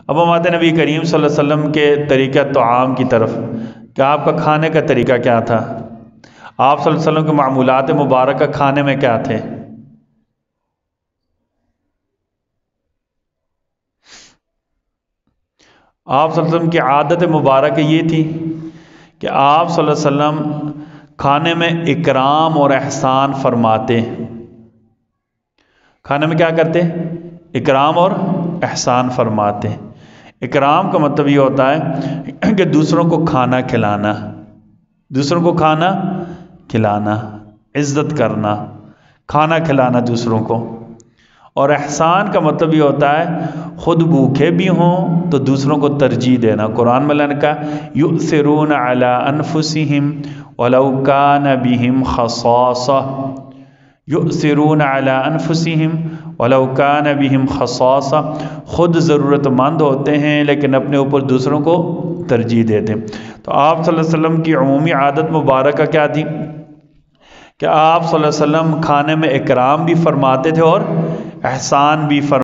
اب ہم آتے ہیں نبی کریم صلی اللہ علیہ وسلم کے طریقہ طعام کی طرف کہ آپ کا کھانے کا طریقہ کیا تھا، آپ صلی اللہ علیہ وسلم کے معمولات مبارکہ کھانے میں کیا تھے۔ آپ صلی اللہ علیہ وسلم کی عادت مبارکہ یہ تھی کہ آپ صلی اللہ علیہ وسلم کھانے میں اکرام اور احسان فرماتے، کھانے میں کیا کرتے؟ اکرام اور احسان فرماتے۔ اکرام کا مطلب یہ ہوتا ہے کہ دوسروں کو کھانا کھلانا، دوسروں کو کھانا کھلانا، عزت کرنا، کھانا کھلانا دوسروں کو۔ اور احسان کا مطلب یہ ہوتا ہے خود بھوکے بھی ہوں تو دوسروں کو ترجیح دینا۔ قرآن میں اللہ نے کہا یؤثرون علی انفسہم ولو کان بہم خصاصہ، یؤثرون علی انفسہم ولو کان بہم خصاصہ، خود ضرورت مند ہوتے ہیں لیکن اپنے اوپر دوسروں کو ترجیح دیتے ہیں۔ تو آپ صلی اللہ علیہ وسلم کی عمومی عادت مبارکہ کیا تھی کہ آپ صلی اللہ علیہ وسلم کھانے میں اکرام بھی فرماتے تھے اور احسان بھی فرماتے